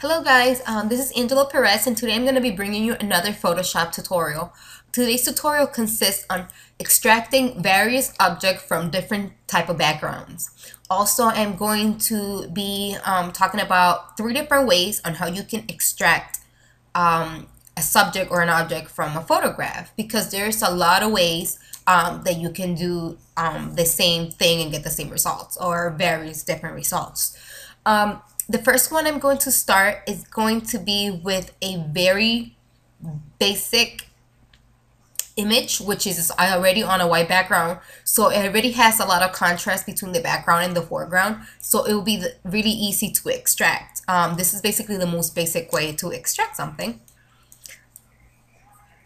Hello guys, this is Angela Perez and today I'm going to be bringing you another Photoshop tutorial. Today's tutorial consists on extracting various objects from different type of backgrounds. Also, I'm going to be talking about 3 different ways on how you can extract a subject or an object from a photograph, because there's a lot of ways that you can do the same thing and get the same results or various different results. The first one I'm going to start is going to be with a very basic image, which is already on a white background, so it already has a lot of contrast between the background and the foreground, so it will be really easy to extract. This is basically the most basic way to extract something.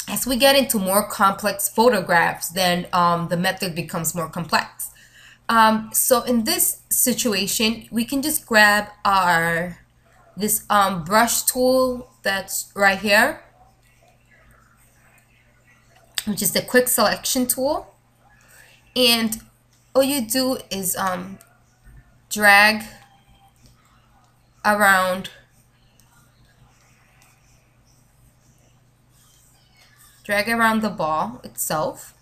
As we get into more complex photographs, then the method becomes more complex. So in this situation, we can just grab this brush tool that's right here, which is the quick selection tool, and all you do is drag around the ball itself.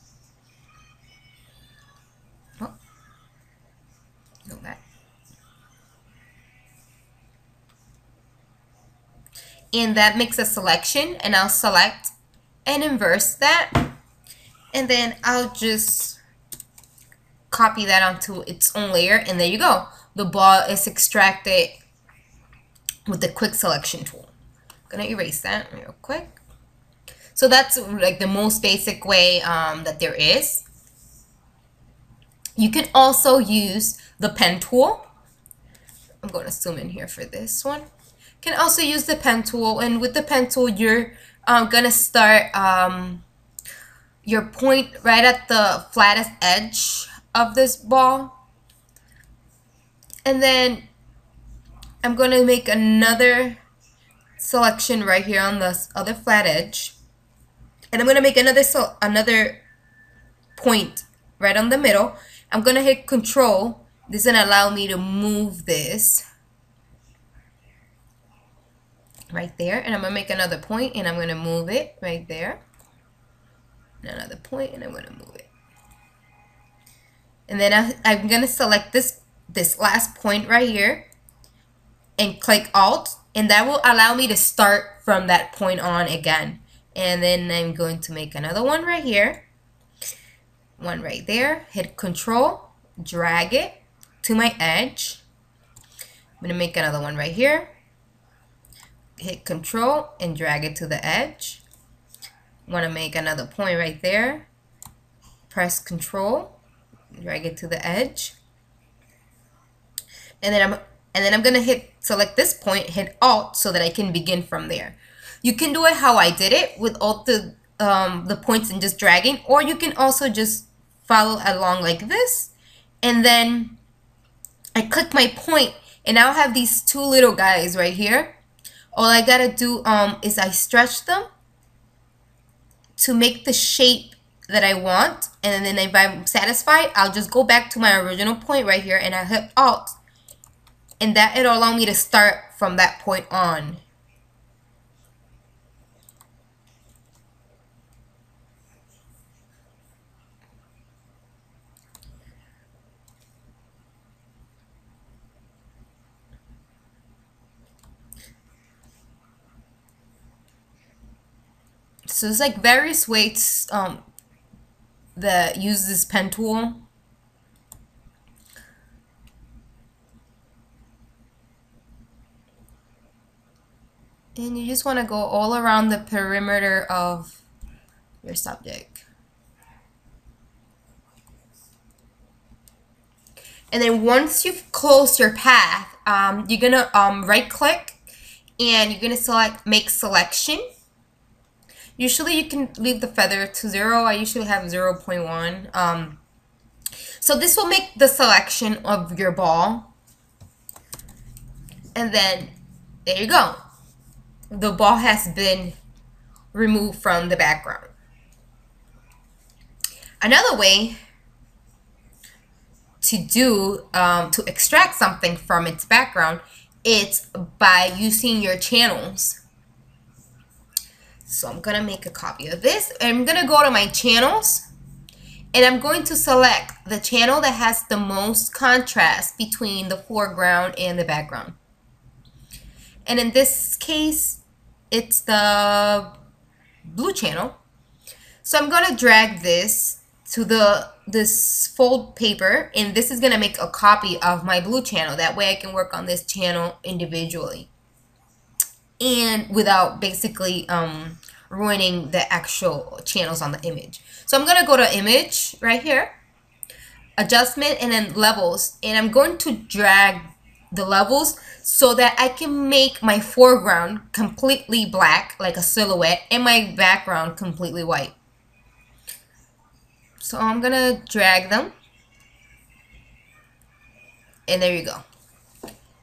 Go back. And that makes a selection, and I'll select and inverse that, and then I'll just copy that onto its own layer, and there you go. The ball is extracted with the quick selection tool. I'm gonna erase that real quick. So that's like the most basic way that there is. You can also use the pen tool. I'm going to zoom in here for this one. You can also use the pen tool, and with the pen tool, you're gonna start your point right at the flattest edge of this ball, and then I'm gonna make another selection right here on this other flat edge, and I'm gonna make another point right on the middle. I'm gonna hit Control. This is gonna allow me to move this right there, and I'm gonna make another point, and I'm gonna move it right there, and another point, and I'm gonna move it, and then I'm gonna select this last point right here and click Alt, and that will allow me to start from that point on again. And then I'm going to make another one right here, one right there, hit Control, drag it to my edge. I'm gonna make another one right here, hit Control and drag it to the edge. Want to make another point right there, press Control, drag it to the edge, and then I'm gonna select this point, hit Alt, so that I can begin from there. You can do it how I did it, with all the points and just dragging, or you can also just follow along like this, and then I click my point, and now I have these 2 little guys right here. All I gotta do is I stretch them to make the shape that I want, and then if I'm satisfied, I'll just go back to my original point right here, and I hit Alt, and that it'll allow me to start from that point on. So it's like various ways that use this pen tool. And you just want to go all around the perimeter of your subject. And then once you've closed your path, you're gonna right click, and you're gonna select Make Selection. Usually you can leave the feather to 0. I usually have 0.1. So this will make the selection of your ball. And then there you go. The ball has been removed from the background. Another way to extract something from its background it's by using your channels. So I'm gonna make a copy of this. I'm gonna go to my channels, and I'm going to select the channel that has the most contrast between the foreground and the background. And in this case, it's the blue channel. So I'm gonna drag this to this fold paper, and this is gonna make a copy of my blue channel. That way I can work on this channel individually and without basically ruining the actual channels on the image. So I'm gonna go to image right here, adjustment, and then levels, and I'm going to drag the levels so that I can make my foreground completely black like a silhouette and my background completely white. So I'm gonna drag them, and there you go.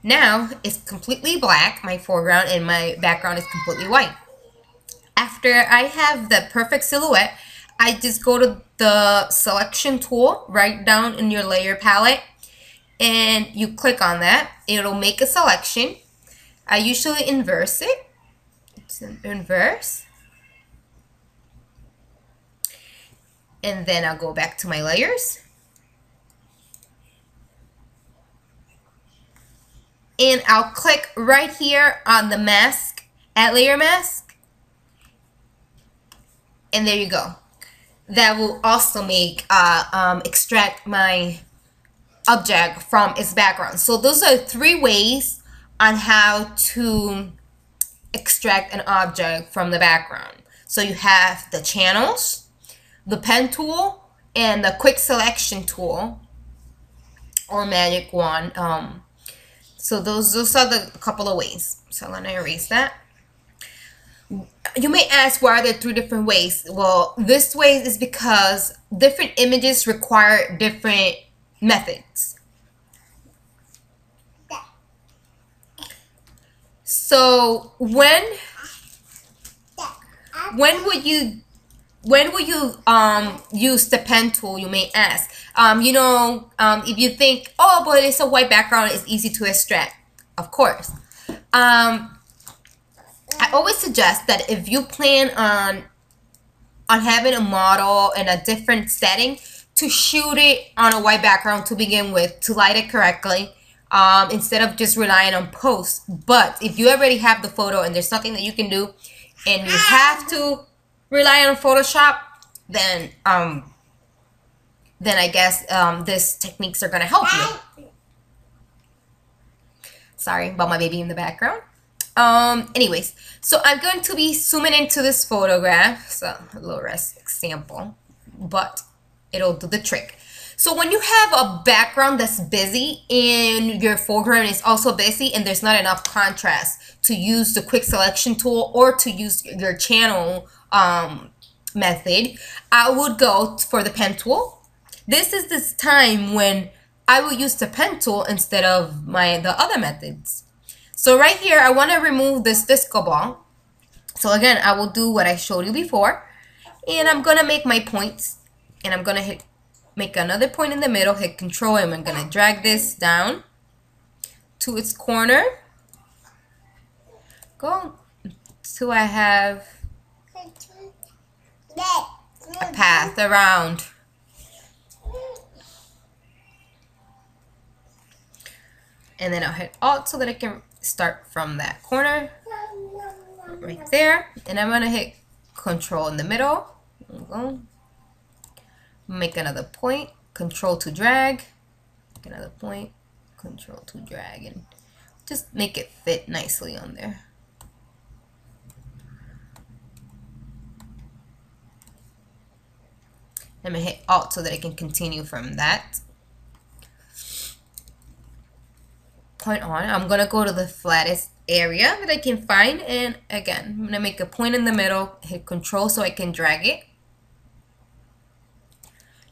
Now it's completely black, my foreground, and my background is completely white. After I have the perfect silhouette, I just go to the selection tool right down in your layer palette, and you click on that. It'll make a selection. I usually inverse it. It's an inverse. And then I'll go back to my layers. And I'll click right here on the mask, add layer mask. And there you go. That will also make, extract my object from its background. So those are 3 ways on how to extract an object from the background. So you have the channels, the pen tool, and the quick selection tool or magic wand. So those are the couple of ways. So I'm gonna erase that. You may ask, why are there 3 different ways? Well, this way is because different images require different methods. So when would you use the pen tool, you may ask. If you think, oh, but it's a white background, it's easy to extract. Of course. I always suggest that if you plan on having a model in a different setting, to shoot it on a white background to begin with, to light it correctly, instead of just relying on post. But if you already have the photo and there's nothing that you can do, and you have to rely on Photoshop, then I guess these techniques are gonna help you. Sorry about my baby in the background. Anyways, so I'm going to be zooming into this photograph. So a low res example, but it'll do the trick. So when you have a background that's busy and your foreground is also busy and there's not enough contrast to use the quick selection tool or to use your channel method, I would go for the pen tool. This is this time when I will use the pen tool instead of the other methods. So right here, I want to remove this disco ball. So again, I will do what I showed you before, and I'm gonna make my points, and I'm gonna make another point in the middle, hit Control, and I'm gonna drag this down to its corner. Go till I have a path around. And then I'll hit Alt so that I can start from that corner right there. And I'm gonna hit Control in the middle. Go. Make another point, Control to drag. Make another point, Control to drag, and just make it fit nicely on there. I'm gonna hit Alt so that I can continue from that point on. I'm gonna go to the flattest area that I can find, and again, I'm gonna make a point in the middle, hit Control so I can drag it,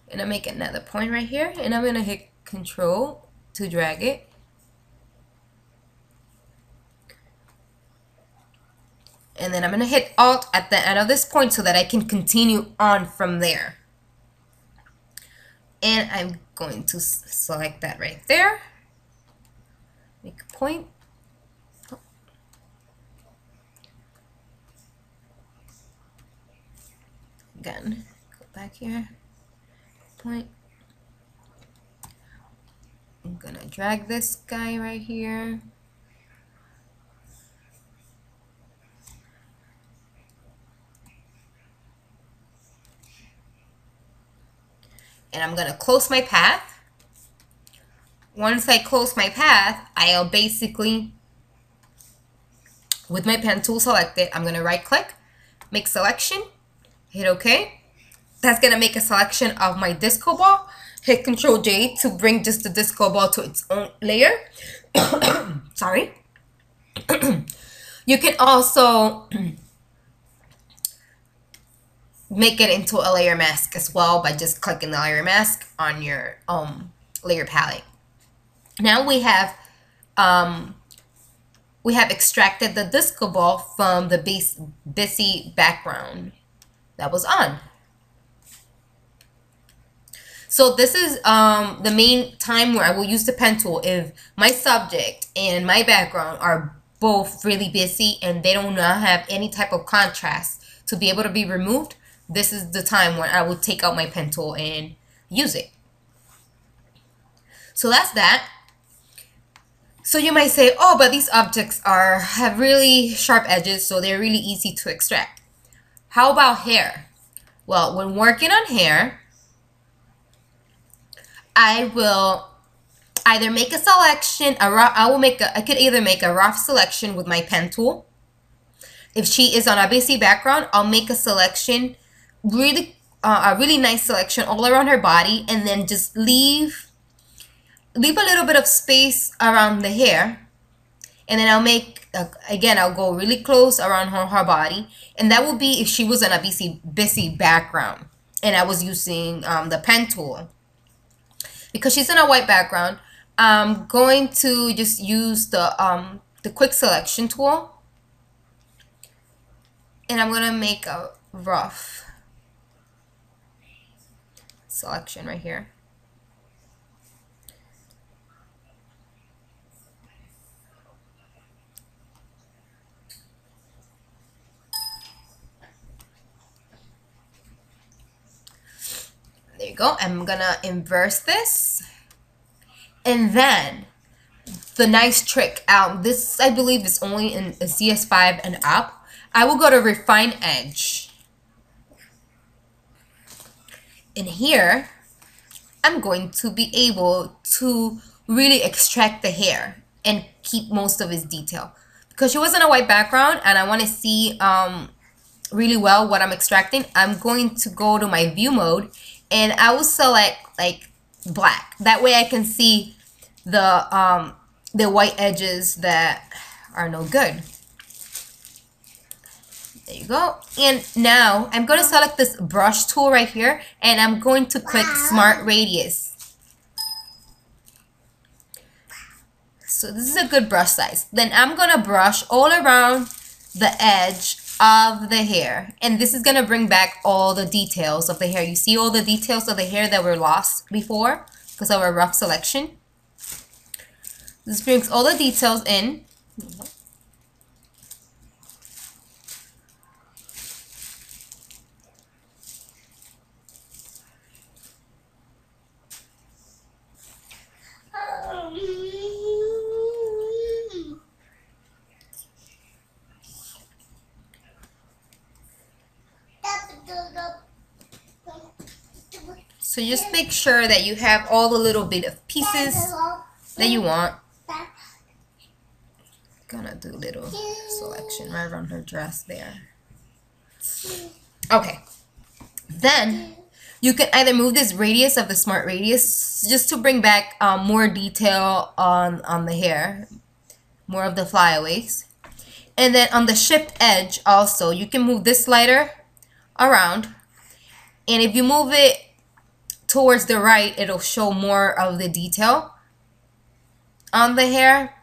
and I make another point right here, and I'm gonna hit Control to drag it. And then I'm gonna hit Alt at the end of this point so that I can continue on from there. And I'm going to select that right there. Make a point, again, go back here, point. I'm gonna drag this guy right here. And I'm gonna close my path. Once I close my path, I'll basically, with my pen tool selected, I'm gonna right click, make selection, hit OK. That's gonna make a selection of my disco ball. Hit Control J to bring just the disco ball to its own layer. Sorry. You can also make it into a layer mask as well by just clicking the layer mask on your layer palette. Now we have extracted the disco ball from the busy background that was on. So this is the main time where I will use the pen tool if my subject and my background are both really busy and they do not have any type of contrast to be able to be removed. This is the time when I will take out my pen tool and use it. So that's that. So you might say, oh, but these objects have really sharp edges, so they're really easy to extract. How about hair? Well, when working on hair, I will either make a selection, I could either make a rough selection with my pen tool. If she is on a busy background, I'll make a selection, a really nice selection all around her body, and then just leave a little bit of space around the hair. And then I'll make, again, I'll go really close around her body. And that will be if she was on a busy background and I was using the pen tool. Because she's in a white background, I'm going to just use the quick selection tool. And I'm going to make a rough selection right here. There you go. I'm gonna inverse this. And then the nice trick, this I believe is only in a CS5 and up. I will go to refine edge. And here, I'm going to be able to really extract the hair and keep most of its detail. Because she was in a white background and I want to see really well what I'm extracting, I'm going to go to my view mode and I will select like black. That way I can see the white edges that are no good. There you go. And now I'm going to select this brush tool right here and I'm going to click Smart Radius. So this is a good brush size. Then I'm going to brush all around the edge of the hair, and this is going to bring back all the details of the hair. You see all the details of the hair that were lost before because of our rough selection. This brings all the details in. So just make sure that you have all the little bit of pieces that you want. Gonna do a little selection right around her dress there. Okay. Then you can either move this radius of the Smart Radius just to bring back more detail on the hair, more of the flyaways. And then on the Shift Edge also, you can move this slider around. And if you move it towards the right, it'll show more of the detail on the hair.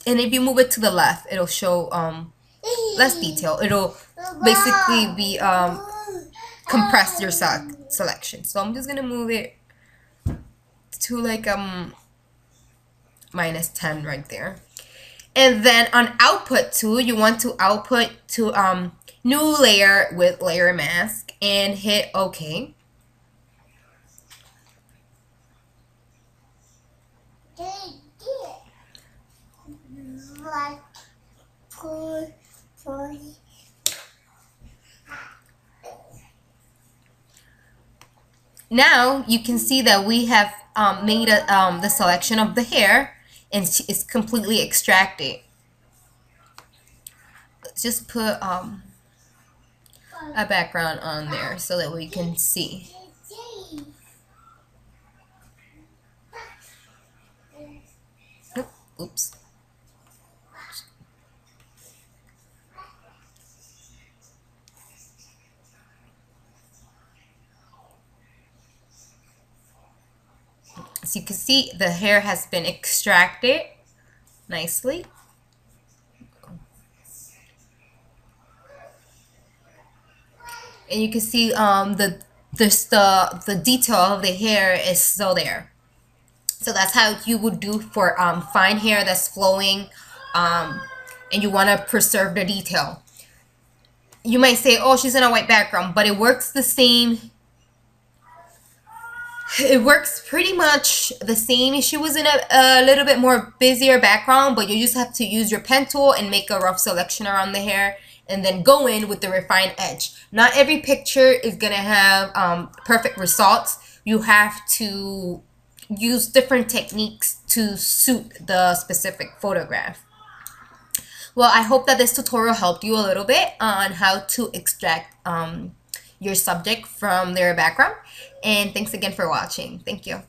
And if you move it to the left, it'll show less detail. It'll basically be compress your selection. So I'm just gonna move it to like -10 right there. And then on output too, you want to output to new layer with layer mask and hit OK. Now you can see that we have made the selection of the hair, and it's completely extracted. Let's just put a background on there so that we can see. Oops. So you can see the hair has been extracted nicely. And you can see the detail of the hair is still there. So that's how you would do for fine hair that's flowing, and you want to preserve the detail. You might say, oh, she's in a white background, but it works the same. It works pretty much the same if she was in a little bit more busier background, but you just have to use your pen tool and make a rough selection around the hair and then go in with the refined edge. Not every picture is going to have perfect results. You have to use different techniques to suit the specific photograph. Well, I hope that this tutorial helped you a little bit on how to extract your subject from their background. And thanks again for watching. Thank you.